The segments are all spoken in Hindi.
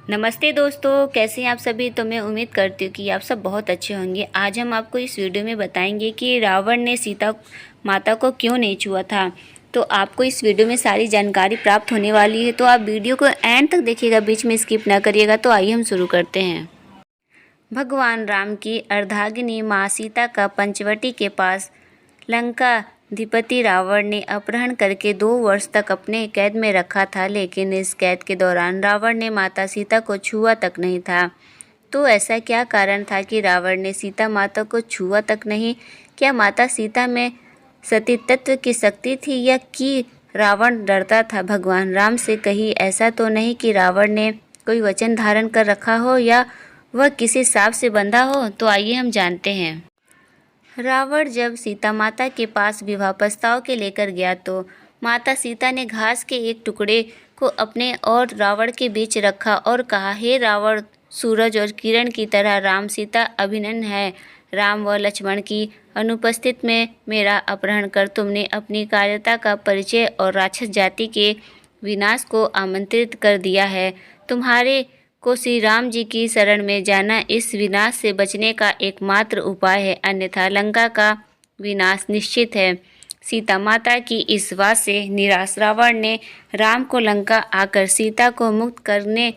नमस्ते दोस्तों, कैसे हैं आप सभी। तो मैं उम्मीद करती हूँ कि आप सब बहुत अच्छे होंगे। आज हम आपको इस वीडियो में बताएंगे कि रावण ने सीता माता को क्यों नहीं छुआ था। तो आपको इस वीडियो में सारी जानकारी प्राप्त होने वाली है, तो आप वीडियो को एंड तक देखिएगा, बीच में स्किप ना करिएगा। तो आइए हम शुरू करते हैं। भगवान राम की अर्धांगिनी माँ सीता का पंचवटी के पास लंकाधिपति रावण ने अपहरण करके 2 वर्ष तक अपने कैद में रखा था, लेकिन इस कैद के दौरान रावण ने माता सीता को छुआ तक नहीं था। तो ऐसा क्या कारण था कि रावण ने सीता माता को छुआ तक नहीं? क्या माता सीता में सती तत्व की शक्ति थी, या कि रावण डरता था भगवान राम से? कहीं ऐसा तो नहीं कि रावण ने कोई वचन धारण कर रखा हो, या वह किसी सांप से बंधा हो? तो आइए हम जानते हैं। रावण जब सीता माता के पास विवाह प्रस्ताव के लेकर गया, तो माता सीता ने घास के एक टुकड़े को अपने और रावण के बीच रखा और कहा, हे रावण, सूरज और किरण की तरह राम सीता अभिनंदन है। राम व लक्ष्मण की अनुपस्थित में मेरा अपहरण कर तुमने अपनी कायरता का परिचय और राक्षस जाति के विनाश को आमंत्रित कर दिया है। तुम्हारे को श्री राम जी की शरण में जाना इस विनाश से बचने का एकमात्र उपाय है, अन्यथा लंका का विनाश निश्चित है। सीता माता की इस बात से निराश रावण ने राम को लंका आकर सीता को मुक्त करने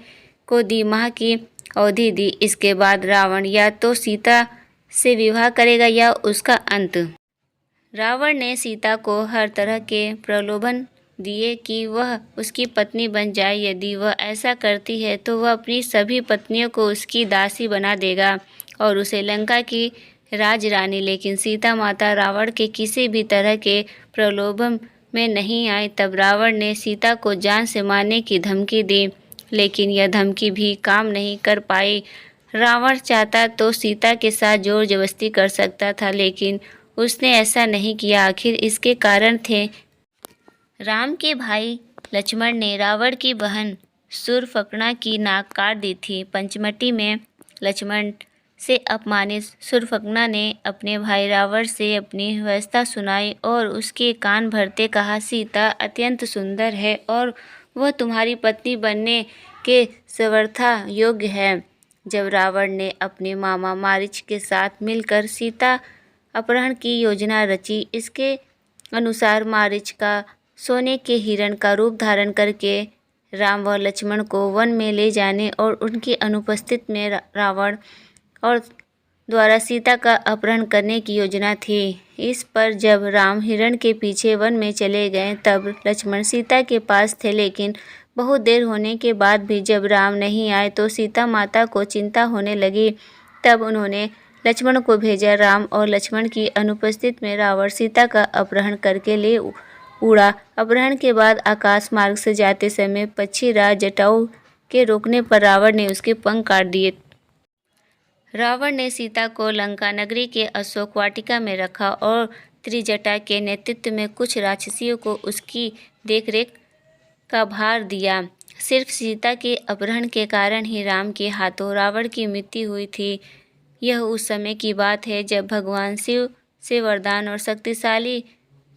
को 2 माह की अवधि दी। इसके बाद रावण या तो सीता से विवाह करेगा या उसका अंत। रावण ने सीता को हर तरह के प्रलोभन दिए कि वह उसकी पत्नी बन जाए। यदि वह ऐसा करती है तो वह अपनी सभी पत्नियों को उसकी दासी बना देगा और उसे लंका की राजरानी। लेकिन सीता माता रावण के किसी भी तरह के प्रलोभन में नहीं आई। तब रावण ने सीता को जान से मारने की धमकी दी, लेकिन यह धमकी भी काम नहीं कर पाई। रावण चाहता तो सीता के साथ जोर जबरदस्ती कर सकता था, लेकिन उसने ऐसा नहीं किया। आखिर इसके कारण थे। राम के भाई लक्ष्मण ने रावण की बहन शूर्पणखा की नाक काट दी थी। पंचवटी में लक्ष्मण से अपमानित शूर्पणखा ने अपने भाई रावण से अपनी व्यवस्था सुनाई और उसके कान भरते कहा, सीता अत्यंत सुंदर है और वह तुम्हारी पत्नी बनने के सर्वथा योग्य है। जब रावण ने अपने मामा मारीच के साथ मिलकर सीता अपहरण की योजना रची, इसके अनुसार मारीच का सोने के हिरण का रूप धारण करके राम व लक्ष्मण को वन में ले जाने और उनकी अनुपस्थित में रावण और द्वारा सीता का अपहरण करने की योजना थी। इस पर जब राम हिरण के पीछे वन में चले गए, तब लक्ष्मण सीता के पास थे, लेकिन बहुत देर होने के बाद भी जब राम नहीं आए तो सीता माता को चिंता होने लगी। तब उन्होंने लक्ष्मण को भेजा। राम और लक्ष्मण की अनुपस्थित में रावण सीता का अपहरण करके ले उड़ा। अपहरण के बाद आकाश मार्ग से जाते समय पक्षीराज जटायु के रोकने पर रावण ने उसके पंख काट दिए। रावण ने सीता को लंका नगरी के अशोक वाटिका में रखा और त्रिजटा के नेतृत्व में कुछ राक्षसियों को उसकी देखरेख का भार दिया। सिर्फ सीता के अपहरण के कारण ही राम के हाथों रावण की मृत्यु हुई थी। यह उस समय की बात है जब भगवान शिव से वरदान और शक्तिशाली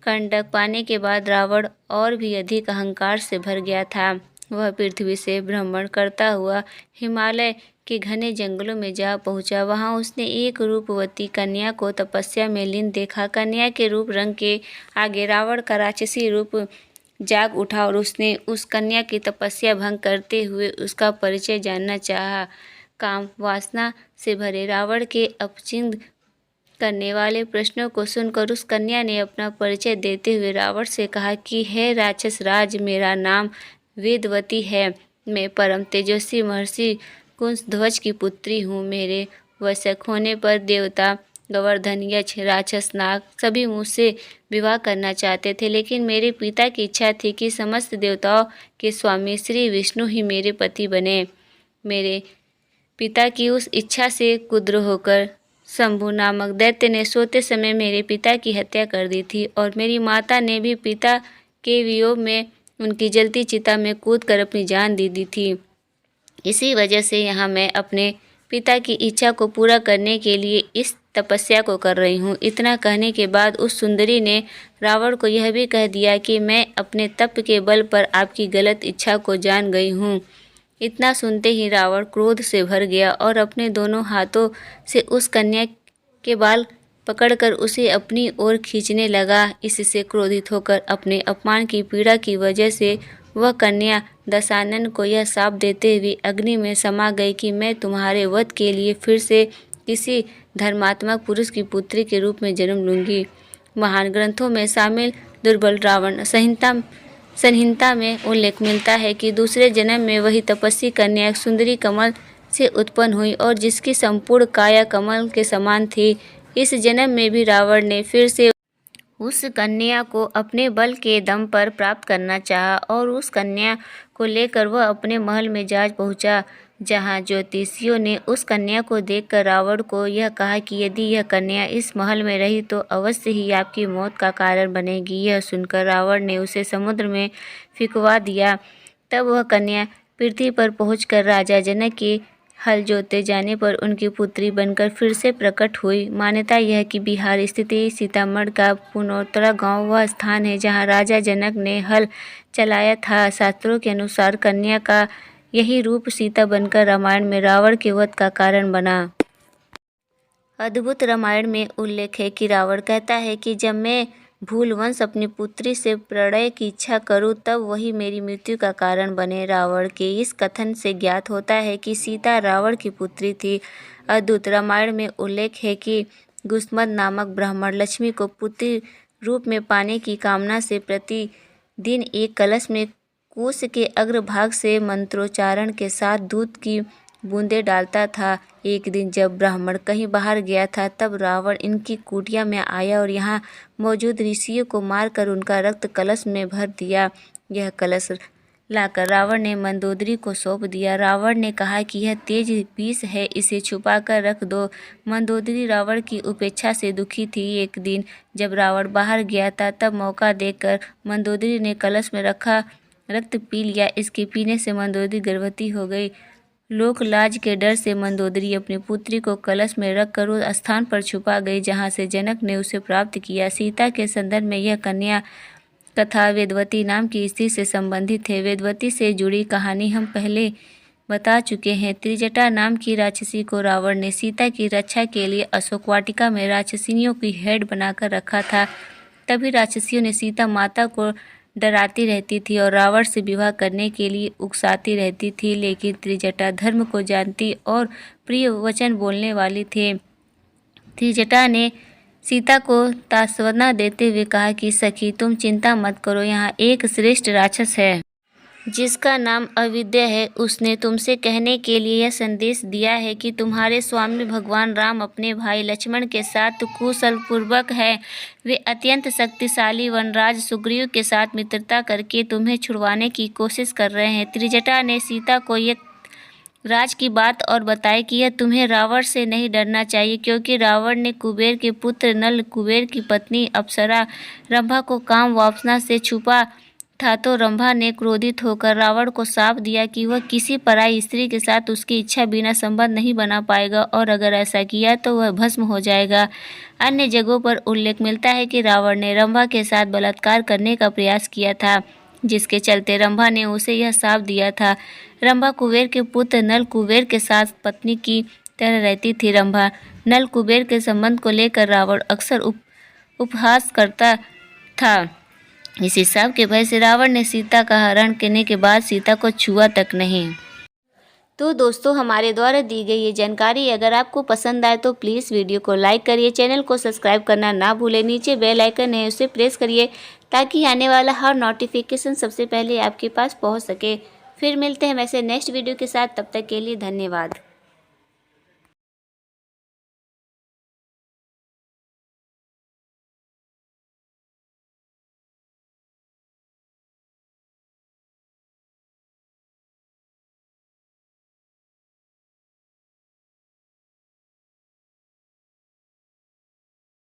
खंडक पाने के बाद रावण और भी अधिक अहंकार से भर गया था। वह पृथ्वी से भ्रमण करता हुआ हिमालय के घने जंगलों में जा पहुंचा। वहां उसने एक रूपवती कन्या को तपस्या में लीन देखा। कन्या के रूप रंग के आगे रावण का राक्षसी रूप जाग उठा और उसने उस कन्या की तपस्या भंग करते हुए उसका परिचय जानना चाहा। काम वासना से भरे रावण के अपचिंद करने वाले प्रश्नों को सुनकर उस कन्या ने अपना परिचय देते हुए रावण से कहा कि हे राक्षस राज, मेरा नाम वेदवती है। मैं परम तेजस्वी महर्षि कुंभध्वज की पुत्री हूँ। मेरे वशक होने पर देवता गोवर्धन, यक्ष, राक्षस, नाग सभी मुझसे विवाह करना चाहते थे, लेकिन मेरे पिता की इच्छा थी कि समस्त देवताओं के स्वामी श्री विष्णु ही मेरे पति बने। मेरे पिता की उस इच्छा से क्रुद्ध होकर शंभु नामक दैत्य ने सोते समय मेरे पिता की हत्या कर दी थी, और मेरी माता ने भी पिता के वियोग में उनकी जलती चिता में कूदकर अपनी जान दे दी थी। इसी वजह से यहाँ मैं अपने पिता की इच्छा को पूरा करने के लिए इस तपस्या को कर रही हूँ। इतना कहने के बाद उस सुंदरी ने रावण को यह भी कह दिया कि मैं अपने तप के बल पर आपकी गलत इच्छा को जान गई हूँ। इतना सुनते ही रावण क्रोध से भर गया और अपने दोनों हाथों से उस कन्या के बाल पकड़कर उसे अपनी ओर खींचने लगा। इससे क्रोधित होकर अपने अपमान की पीड़ा की वजह से वह कन्या दशानन को यह शाप देते हुए अग्नि में समा गई कि मैं तुम्हारे वध के लिए फिर से किसी धर्मात्मक पुरुष की पुत्री के रूप में जन्म लूंगी। महान ग्रंथों में शामिल दुर्बल रावण संहिता में उल्लेख मिलता है कि दूसरे जन्म में वही तपस्वी कन्या एक सुंदरी कमल से उत्पन्न हुई और जिसकी संपूर्ण काया कमल के समान थी। इस जन्म में भी रावण ने फिर से उस कन्या को अपने बल के दम पर प्राप्त करना चाहा और उस कन्या को लेकर वह अपने महल में जा पहुंचा, जहां ज्योतिषियों ने उस कन्या को देखकर रावण को यह कहा कि यदि यह कन्या इस महल में रही तो अवश्य ही आपकी मौत का कारण बनेगी। यह सुनकर रावण ने उसे समुद्र में फेंकवा दिया। तब वह कन्या पृथ्वी पर पहुंचकर राजा जनक के हल जोते जाने पर उनकी पुत्री बनकर फिर से प्रकट हुई। मान्यता यह है कि बिहार स्थित सीतामढ़ी का पुनौतरा गांव वह स्थान है जहां राजा जनक ने हल चलाया था। शास्त्रों के अनुसार कन्या का यही रूप सीता बनकर रामायण में रावण के वध का कारण बना। अद्भुत रामायण में उल्लेख है कि रावण कहता है कि जब मैं भूलवंश अपनी पुत्री से प्रणय की इच्छा करूं तब वही मेरी मृत्यु का कारण बने। रावण के इस कथन से ज्ञात होता है कि सीता रावण की पुत्री थी। अद्भुत रामायण में उल्लेख है कि गुस्मद नामक ब्राह्मण लक्ष्मी को पुत्री रूप में पाने की कामना से प्रतिदिन एक कलश में कुश के अग्रभाग से मंत्रोच्चारण के साथ दूध की बूंदें डालता था। एक दिन जब ब्राह्मण कहीं बाहर गया था तब रावण इनकी कुटिया में आया और यहाँ मौजूद ऋषियों को मारकर उनका रक्त कलश में भर दिया। यह कलश लाकर रावण ने मंदोदरी को सौंप दिया। रावण ने कहा कि यह तेज विष है, इसे छुपा कर रख दो। मंदोदरी रावण की उपेक्षा से दुखी थी। एक दिन जब रावण बाहर गया था तब मौका देखकर मंदोदरी ने कलश में रखा रक्त पी लिया। इसके पीने से मंदोदरी गर्भवती हो गई। लोक लाज के डर से मंदोदरी अपनी पुत्री को कलश में रखकर उस स्थान पर छुपा गई जहां से जनक ने उसे प्राप्त किया। सीता के संदर्भ में यह कन्या कथा वेदवती नाम की स्त्री से संबंधित है। वेदवती से जुड़ी कहानी हम पहले बता चुके हैं। त्रिजटा नाम की राक्षसी को रावण ने सीता की रक्षा के लिए अशोक वाटिका में राक्षसिनियों की हेड बनाकर रखा था। तभी राक्षसियों ने सीता माता को डराती रहती थी और रावण से विवाह करने के लिए उकसाती रहती थी, लेकिन त्रिजटा धर्म को जानती और प्रिय वचन बोलने वाली थी। त्रिजटा ने सीता को सांत्वना देते हुए कहा कि सखी तुम चिंता मत करो, यहाँ एक श्रेष्ठ राक्षस है जिसका नाम अविद्या है। उसने तुमसे कहने के लिए यह संदेश दिया है कि तुम्हारे स्वामी भगवान राम अपने भाई लक्ष्मण के साथ कुशल पूर्वक है। वे अत्यंत शक्तिशाली वनराज सुग्रीव के साथ मित्रता करके तुम्हें छुड़वाने की कोशिश कर रहे हैं। त्रिजटा ने सीता को एक राज की बात और बताई कि यह तुम्हें रावण से नहीं डरना चाहिए, क्योंकि रावण ने कुबेर के पुत्र नल कुबेर की पत्नी अप्सरा रंभा को काम वासना से छुपा था। तो रंभा ने क्रोधित होकर रावण को शाप दिया कि वह किसी पराई स्त्री के साथ उसकी इच्छा बिना संबंध नहीं बना पाएगा और अगर ऐसा किया तो वह भस्म हो जाएगा। अन्य जगहों पर उल्लेख मिलता है कि रावण ने रंभा के साथ बलात्कार करने का प्रयास किया था, जिसके चलते रंभा ने उसे यह शाप दिया था। रंभा कुबेर के पुत्र नल कुबेर के साथ पत्नी की तरह रहती थी। रंभा नल कुबेर के संबंध को लेकर रावण अक्सर उपहास करता था। इसी शाप के भय से रावण ने सीता का हरण करने के बाद सीता को छुआ तक नहीं। तो दोस्तों, हमारे द्वारा दी गई ये जानकारी अगर आपको पसंद आए तो प्लीज़ वीडियो को लाइक करिए, चैनल को सब्सक्राइब करना ना भूलें। नीचे बेल आइकन है उसे प्रेस करिए ताकि आने वाला हर नोटिफिकेशन सबसे पहले आपके पास पहुंच सके। फिर मिलते हैं वैसे नेक्स्ट वीडियो के साथ, तब तक के लिए धन्यवाद।